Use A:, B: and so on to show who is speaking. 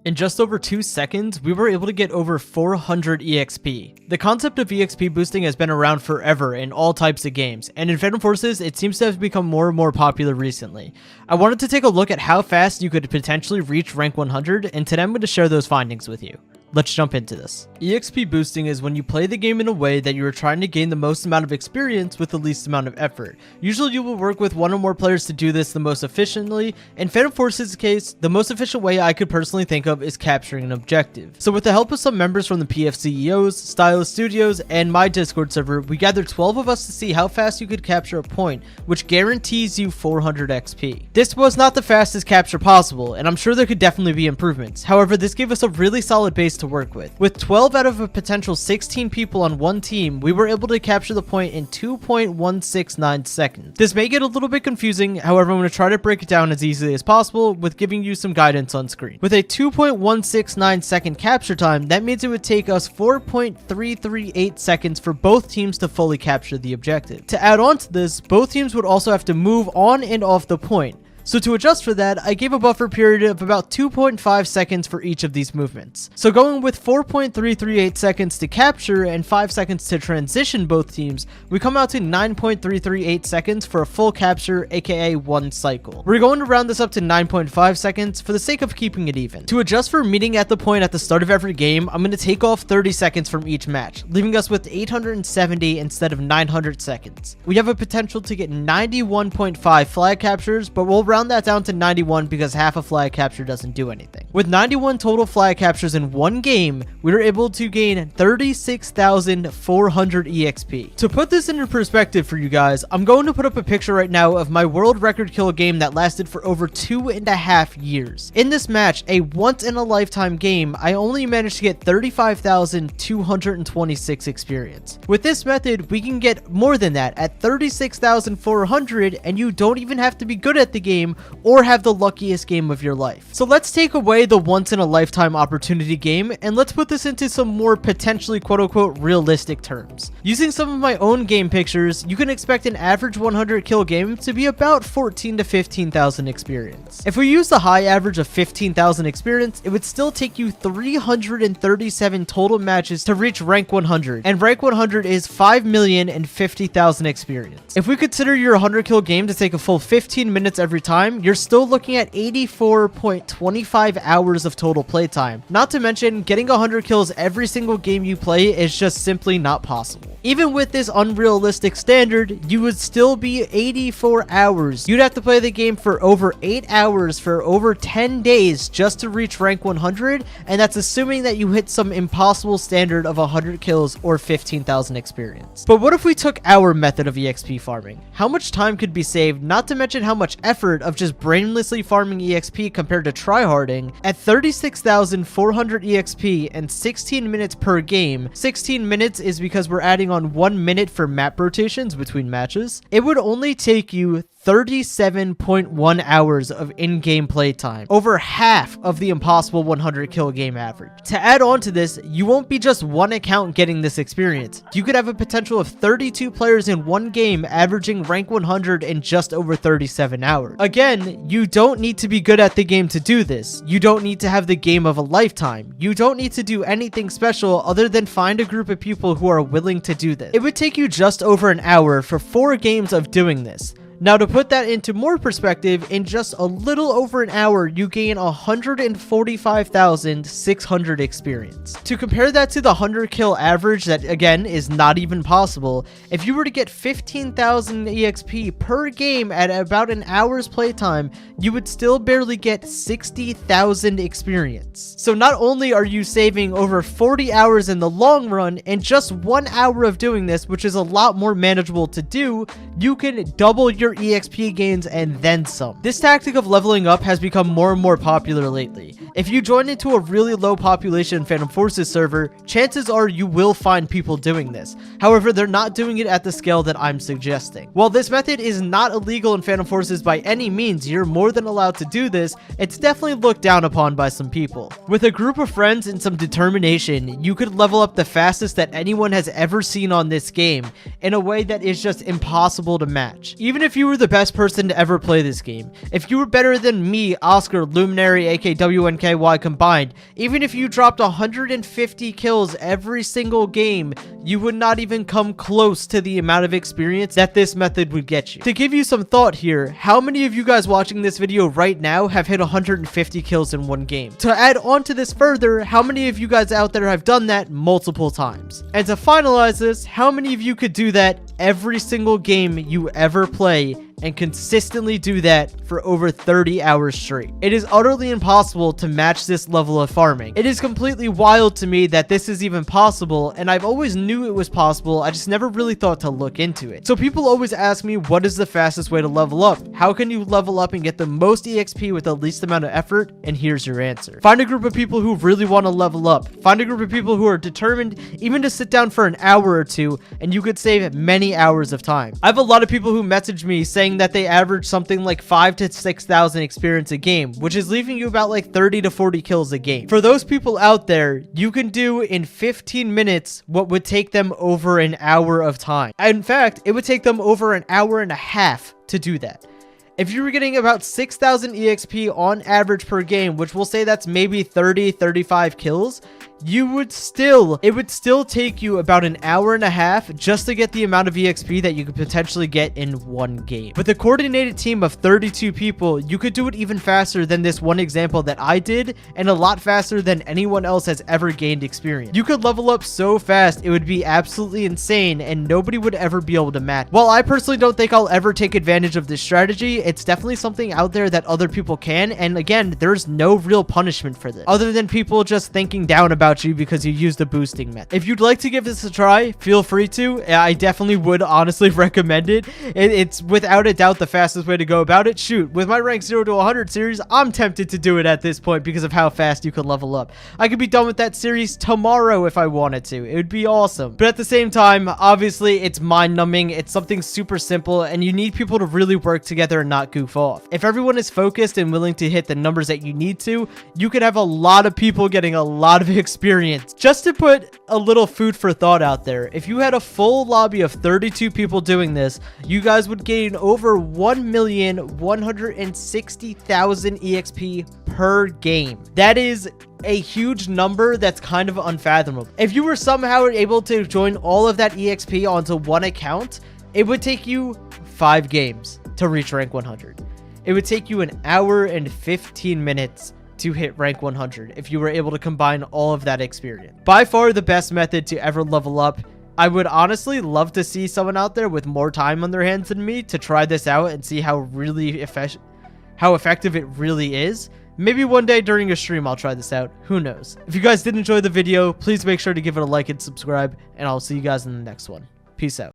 A: In just over 2 seconds, we were able to get over 400 EXP. The concept of EXP boosting has been around forever in all types of games, and in Phantom Forces, it seems to have become more and more popular recently. I wanted to take a look at how fast you could potentially reach rank 100, and today I'm going to share those findings with you. Let's jump into this. EXP boosting is when you play the game in a way that you are trying to gain the most amount of experience with the least amount of effort. Usually you will work with one or more players to do this the most efficiently. In Phantom Forces' case, the most efficient way I could personally think of is capturing an objective. So with the help of some members from the PF CEOs, Stylus Studios, and my Discord server, we gathered 12 of us to see how fast you could capture a point, which guarantees you 400 XP. This was not the fastest capture possible, and I'm sure there could definitely be improvements. However, this gave us a really solid base to work with. With 12 out of a potential 16 people on one team, we were able to capture the point in 2.169 seconds. This may get a little bit confusing, however I'm going to try to break it down as easily as possible with giving you some guidance on screen. With a 2.169 second capture time, that means it would take us 4.338 seconds for both teams to fully capture the objective. To add on to this, both teams would also have to move on and off the point. So to adjust for that, I gave a buffer period of about 2.5 seconds for each of these movements. So going with 4.338 seconds to capture and 5 seconds to transition both teams, we come out to 9.338 seconds for a full capture, aka one cycle. We're going to round this up to 9.5 seconds for the sake of keeping it even. To adjust for meeting at the point at the start of every game, I'm going to take off 30 seconds from each match, leaving us with 870 instead of 900 seconds. We have a potential to get 91.5 flag captures, but we'll round that down to 91 because half a flag capture doesn't do anything. With 91 total flag captures in one game, we were able to gain 36,400 EXP. To put this into perspective for you guys, I'm going to put up a picture right now of my world record kill game that lasted for over 2.5 years. In this match, a once-in-a-lifetime game, I only managed to get 35,226 experience. With this method, we can get more than that at 36,400, and you don't even have to be good at the game or have the luckiest game of your life. So let's take away the once in a lifetime opportunity game and let's put this into some more potentially quote-unquote realistic terms. Using some of my own game pictures, you can expect an average 100 kill game to be about 14 to 15,000 experience. If we use the high average of 15,000 experience, it would still take you 337 total matches to reach rank 100, and rank 100 is 5,050,000 experience. If we consider your 100 kill game to take a full 15 minutes every time, you're still looking at 84.25 hours of total playtime. Not to mention, getting 100 kills every single game you play is just simply not possible. Even with this unrealistic standard, you would still be 84 hours. You'd have to play the game for over 8 hours for over 10 days just to reach rank 100, and that's assuming that you hit some impossible standard of 100 kills or 15,000 experience. But what if we took our method of EXP farming? How much time could be saved, not to mention how much effort of just brainlessly farming EXP compared to tryharding? At 36,400 EXP and 16 minutes per game, 16 minutes is because we're adding on 1 minute for map rotations between matches, it would only take you 37.1 hours of in-game playtime, over half of the impossible 100 kill game average. To add on to this, you won't be just one account getting this experience. You could have a potential of 32 players in one game averaging rank 100 in just over 37 hours. Again, you don't need to be good at the game to do this. You don't need to have the game of a lifetime. You don't need to do anything special other than find a group of people who are willing to do this. It would take you just over an hour for 4 games of doing this. Now to put that into more perspective, in just a little over an hour, you gain 145,600 experience. To compare that to the 100 kill average that again is not even possible, if you were to get 15,000 EXP per game at about an hour's playtime, you would still barely get 60,000 experience. So not only are you saving over 40 hours in the long run, in just 1 hour of doing this, which is a lot more manageable to do, you can double your EXP gains and then some. This tactic of leveling up has become more and more popular lately. If you join into a really low population Phantom Forces server, chances are you will find people doing this. However, they're not doing it at the scale that I'm suggesting. While this method is not illegal in Phantom Forces by any means, you're more than allowed to do this, it's definitely looked down upon by some people. With a group of friends and some determination, you could level up the fastest that anyone has ever seen on this game in a way that is just impossible to match. Even if if you were the best person to ever play this game, if you were better than me, Oscar, Luminary, aka WNKY combined, even if you dropped 150 kills every single game, you would not even come close to the amount of experience that this method would get you. To give you some thought here, how many of you guys watching this video right now have hit 150 kills in one game? To add on to this further, how many of you guys out there have done that multiple times? And to finalize this, how many of you could do that every single game you ever play and consistently do that for over 30 hours straight? It is utterly impossible to match this level of farming. It is completely wild to me that this is even possible, and I've always knew it was possible, I just never really thought to look into it. So people always ask me, what is the fastest way to level up? How can you level up and get the most EXP with the least amount of effort? And here's your answer. Find a group of people who really want to level up. Find a group of people who are determined even to sit down for an hour or two, and you could save many hours of time. I have a lot of people who message me saying that they average something like 5,000 to 6,000 experience a game, which is leaving you about like 30 to 40 kills a game. For those people out there, you can do in 15 minutes what would take them over an hour of time. In fact, it would take them over an hour and a half to do that. If you were getting about 6,000 EXP on average per game, which we'll say that's maybe 30, 35 kills, it would still take you about an hour and a half just to get the amount of EXP that you could potentially get in one game. With a coordinated team of 32 people, you could do it even faster than this one example that I did, and a lot faster than anyone else has ever gained experience. You could level up so fast, it would be absolutely insane, and nobody would ever be able to match. While I personally don't think I'll ever take advantage of this strategy, it's definitely something out there that other people can, and again, there's no real punishment for this, other than people just thinking down about you because you use the boosting method. If you'd like to give this a try, feel free to. I definitely would honestly recommend it. It's without a doubt the fastest way to go about it. Shoot, with my rank 0 to 100 series, I'm tempted to do it at this point because of how fast you can level up. I could be done with that series tomorrow if I wanted to. It would be awesome. But at the same time, obviously, it's mind-numbing. It's something super simple, and you need people to really work together and not goof off. If everyone is focused and willing to hit the numbers that you need to, you could have a lot of people getting a lot of experience. Just to put a little food for thought out there, if you had a full lobby of 32 people doing this, you guys would gain over 1,160,000 EXP per game. That is a huge number that's kind of unfathomable. If you were somehow able to join all of that EXP onto one account, it would take you 5 games to reach rank 100. It would take you an hour and 15 minutes to hit rank 100 if you were able to combine all of that experience. By far the best method to ever level up. I would honestly love to see someone out there with more time on their hands than me to try this out and see how effective it really is. Maybe one day during a stream I'll try this out. Who knows? If you guys did enjoy the video, please make sure to give it a like and subscribe, and I'll see you guys in the next one. Peace out.